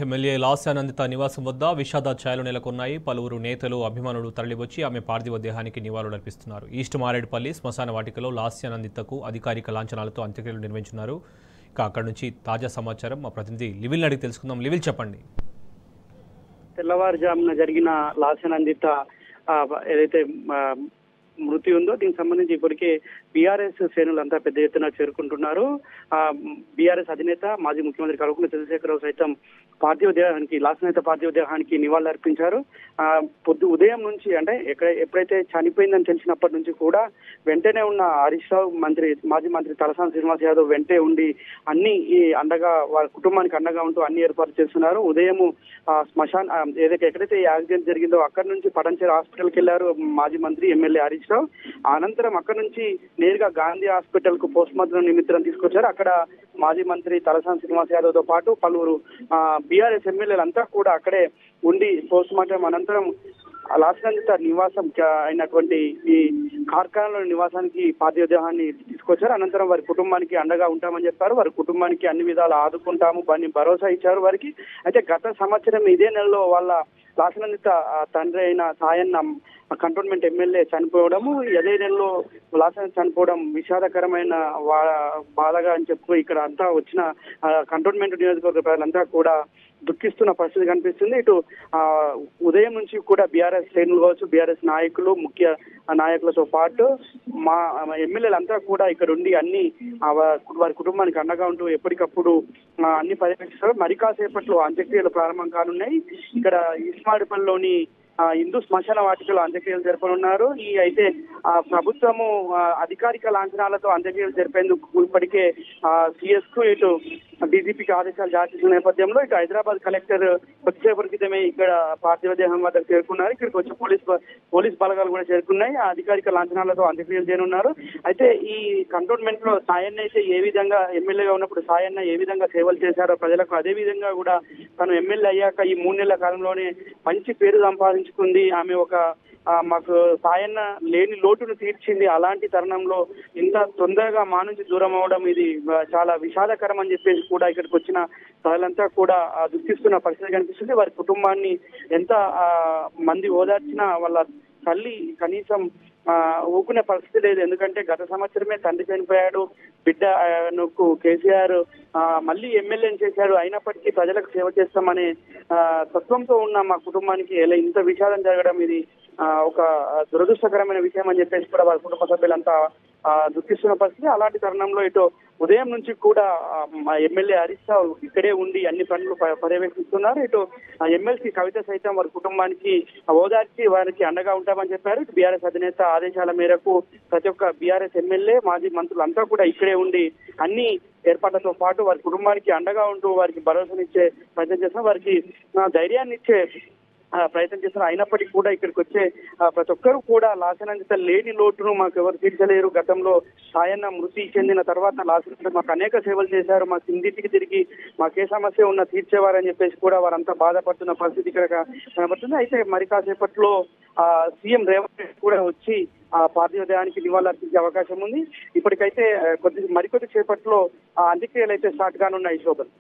MLA Lasya Nanditha నివాసం వద్ద విషాద ఛాయలు నెలకొన్నాయి. పలువురు నేతలు, అభిమానులు తరలివచ్చి ఆమె పార్థివ దేహానికి నివాళులర్పిస్తున్నారు. ఈస్ట్ మారేడుపల్లి శ్మశాన వాటికలో లాస్యానందితకు అధికారిక లాంఛనాలతో అంత్యక్రియలు నిర్వహించున్నారు. ఇక అక్కడి నుంచి తాజా సమాచారం మా ప్రతినిధి లివిల్ అడిగి తెలుసుకుందాం. లివిల్ చెప్పండి. తెల్లవారుజామున జరిగిన లాస్యానందిత ఏదైతే మృతి ఉందో దీనికి సంబంధించి ఇప్పటికే బీఆర్ఎస్ శ్రేణులంతా పెద్ద ఎత్తున చేరుకుంటున్నారు. బీఆర్ఎస్ అధినేత మాజీ ముఖ్యమంత్రి కల్వకుంట్ల చంద్రశేఖరరావు సైతం పార్థివ దేహానికి లాస్యానందిత పార్థివ దేహానికి నివాళులు అర్పించారు. ఉదయం నుంచి అంటే ఎప్పుడైతే చనిపోయిందని తెలిసినప్పటి నుంచి కూడా వెంటనే ఉన్న హరీష్ రావు మాజీ మంత్రి తలసాని శ్రీనివాస్ యాదవ్ వెంటే ఉండి అన్ని అండగా వాళ్ళ కుటుంబానికి అండగా ఉంటూ అన్ని ఏర్పాట్లు చేస్తున్నారు. ఉదయం ఎక్కడైతే యాక్సిడెంట్ జరిగిందో అక్కడి నుంచి పడంచేరు హాస్పిటల్కి వెళ్లారు మాజీ మంత్రి ఎమ్మెల్యే హరీష్ రావు. అనంతరం అక్కడి నుంచి నేరుగా గాంధీ హాస్పిటల్ కు పోస్ట్ మార్టం నిమిత్తం తీసుకొచ్చారు. అక్కడ మాజీ మంత్రి తలసాని శ్రీనివాస్ యాదవ్ తో పాటు పలువురు బీఆర్ఎస్ ఎమ్మెల్యేలంతా కూడా అక్కడే ఉండి పోస్ట్ మార్టం అనంతరం లాస్యానందిత నివాసం అయినటువంటి ఈ కార్ఖానాలోని నివాసానికి పార్థివ దేహాన్ని తీసుకొచ్చారు. అనంతరం వారి కుటుంబానికి అండగా ఉంటామని చెప్పారు. వారి కుటుంబానికి అన్ని విధాలు ఆదుకుంటాము అని భరోసా ఇచ్చారు వారికి. అయితే గత సంవత్సరం ఇదే నెలలో వాళ్ళ లాస్యానందిత తండ్రి అయిన సాయన్న కంటోన్మెంట్ ఎమ్మెల్యే చనిపోవడము, అదే నెలలో లాస్యానందిత చనిపోవడం విషాదకరమైన బాధగా అని చెప్పు ఇక్కడ అంతా వచ్చిన కంటోన్మెంట్ నియోజకవర్గ ప్రజలంతా కూడా దుఃఖిస్తున్న పరిస్థితి కనిపిస్తుంది. ఇటు ఉదయం నుంచి కూడా బీఆర్ఎస్ శ్రేణులు కావచ్చు, బీఆర్ఎస్ నాయకులు, ముఖ్య నాయకులతో పాటు మా ఎమ్మెల్యేలంతా కూడా ఇక్కడ ఉండి అన్ని వారి కుటుంబానికి అండగా ఉంటూ ఎప్పటికప్పుడు అన్ని పర్యవేక్షిస్తారు. మరి కాసేపట్లో అంత్యక్రియలు ప్రారంభం కానున్నాయి. ఇక్కడ ఇస్మాడిపల్లిలోని హిందూ శ్మశాన వాటికలో అంత్యక్రియలు జరపనున్నారు. అయితే ప్రభుత్వము అధికారిక లాంఛనాలతో అంత్యక్రియలు జరిపేందుకు ఇప్పటికే సిఎస్ కు ఇటు డీజీపీకి ఆదేశాలు జారీ చేసిన నేపథ్యంలో ఇటు హైదరాబాద్ కలెక్టర్ కొద్దిసేపటి క్రితమే ఇక్కడ పార్థివ దేహం వద్దకు చేరుకున్నారు. ఇక్కడికి వచ్చి పోలీస్ బలగాలు కూడా చేరుకున్నాయి. అధికారిక లాంఛనాలతో అంత్యక్రియలు చేయనున్నారు. అయితే ఈ కంటోన్మెంట్ లో సాయన్న అయితే ఏ విధంగా ఎమ్మెల్యేగా ఉన్నప్పుడు సాయన్న ఏ విధంగా సేవలు చేశారో ప్రజలకు, అదే విధంగా కూడా తను ఎమ్మెల్యే అయ్యాక ఈ 3 నెలల కాలంలోనే మంచి పేరు సంపాదించుకుంది. ఆమె మాకు సాయన్న లేని లోటును తీర్చింది. అలాంటి తరుణంలో ఇంత తొందరగా మా నుంచి దూరం అవడం ఇది చాలా విషాదకరం అని చెప్పేసి కూడా ఇక్కడికి వచ్చిన ప్రజలంతా కూడా దుఃఖిస్తున్న పరిస్థితి కనిపిస్తుంది. వారి కుటుంబాన్ని ఎంత మంది ఓదార్చినా వాళ్ళ తల్లి కనీసం ఊకునే పరిస్థితి లేదు. ఎందుకంటే గత సంవత్సరమే తండ్రి చనిపోయాడు, బిడ్డకు కేసీఆర్ మళ్ళీ ఎమ్మెల్యేని చేశాడు. అయినప్పటికీ ప్రజలకు సేవ చేస్తామనే తత్వంతో ఉన్న మా కుటుంబానికి ఇంత విషాదం జరగడం ఇది ఒక దురదృష్టకరమైన విషయం అని చెప్పేసి కూడా వారి కుటుంబ సభ్యులంతా దుఃఖిస్తున్న పరిస్థితి. అలాంటి తరుణంలో ఇటు ఉదయం నుంచి కూడా ఎమ్మెల్యే హరీష్ రావు ఇక్కడే ఉండి అన్ని పనులు పర్యవేక్షిస్తున్నారు. ఇటు ఎమ్మెల్సీ కవిత సైతం వారి కుటుంబానికి ఓదార్చి వారికి అండగా ఉంటామని చెప్పారు. ఇటు బీఆర్ఎస్ అధినేత ఆదేశాల మేరకు ప్రతి ఒక్క బీఆర్ఎస్ ఎమ్మెల్యే, మాజీ మంత్రులు అంతా కూడా ఇక్కడే ఉండి అన్ని ఏర్పాట్లతో పాటు వారి కుటుంబానికి అండగా ఉంటూ వారికి భరోసానిచ్చే ప్రయత్నం చేస్తున్నారు, వారికి ధైర్యాన్ని ఇచ్చే ప్రయత్నం చేస్తున్నారు. అయినప్పటికీ కూడా ఇక్కడికి వచ్చే ప్రతి ఒక్కరు కూడా లాస్యానందిత లేని లోటును మాకు ఎవరు తీర్చలేరు. గతంలో సాయన్న మృతి చెందిన తర్వాత లాస్యానందిత మాకు అనేక సేవలు చేశారు, మాకు ఇంటికి తిరిగి మాకే సమస్య ఉన్న తీర్చేవారని చెప్పేసి కూడా వారంతా బాధపడుతున్న పరిస్థితి ఇక్కడ కనబడుతుంది. అయితే మరి కాసేపట్లో సీఎం రేవంత్ రెడ్డి కూడా వచ్చి పార్థివ దేహానికి నివాళులు అర్పించే అవకాశం ఉంది. ఇప్పటికైతే మరికొద్ది సేపట్లో అంత్యక్రియలు అయితే స్టార్ట్ కానున్నాయి. శోభన్.